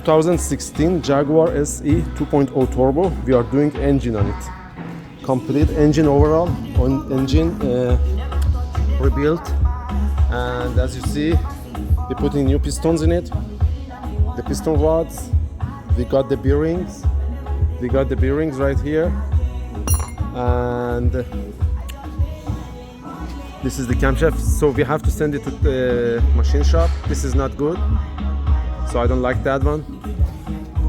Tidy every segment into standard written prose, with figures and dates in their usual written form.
2016 Jaguar SE 2.0 turbo. We are doing engine on it, complete engine overall on engine rebuilt, and as you see, we're putting new pistons in it, the piston rods, we got the bearings right here, and this is the camshaft. So we have to send it to the machine shop. This is not good, so I don't like that one.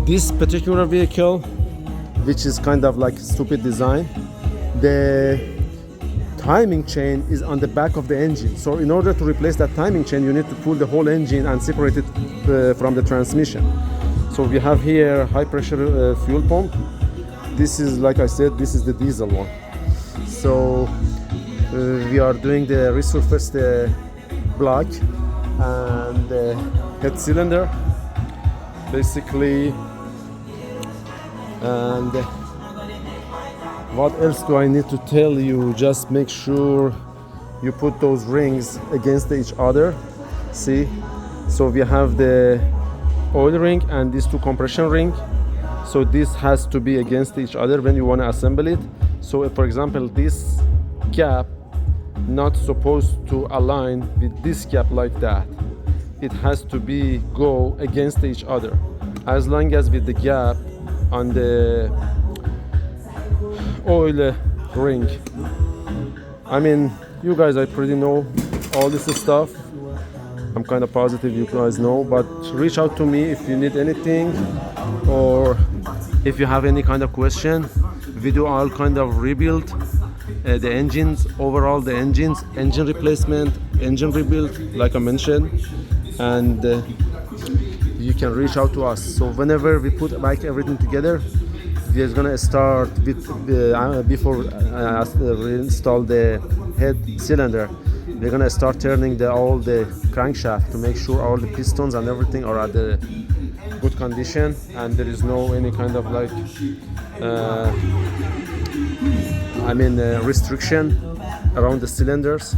This particular vehicle, which is kind of like stupid design, the timing chain is on the back of the engine. So in order to replace that timing chain, you need to pull the whole engine and separate it from the transmission. So we have here high pressure fuel pump. This is, like I said, this is the diesel one. So we are doing the resurfaced block and the head cylinder basically. And what else do I need to tell you? Just make sure you put those rings against each other. See, so we have the oil ring and these two compression ring. So this has to be against each other when you want to assemble it. So if, for example, this gap not supposed to align with this gap like that, it has to be go against each other. As long as with the gap on the oil ring. I mean, you guys, I pretty know all this stuff. I'm kind of positive you guys know, but reach out to me if you need anything or if you have any kind of question. We do all kind of rebuild, the engines, overall the engines, engine replacement, engine rebuild, like I mentioned, and you can reach out to us. So whenever we put back everything together, we're gonna start with before reinstall the head cylinder. We're gonna start turning all the crankshaft to make sure all the pistons and everything are at the good condition and there is no any kind of like restriction around the cylinders,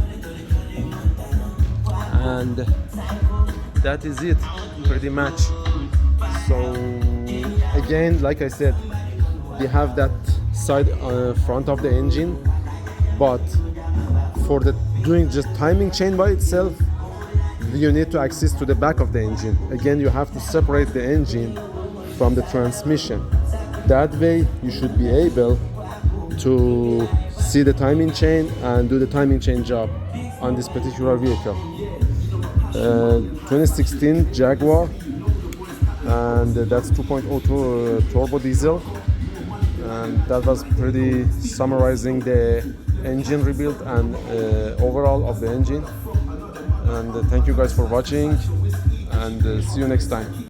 and that is it pretty much. So again, like I said, we have that side front of the engine, but for the doing just timing chain by itself, you need to access to the back of the engine. Again, you have to separate the engine from the transmission. That way you should be able to see the timing chain and do the timing chain job on this particular vehicle. 2016 Jaguar, and that's 2.02 turbo diesel, and that was pretty summarizing the engine rebuild and overall of the engine. And thank you guys for watching, and see you next time.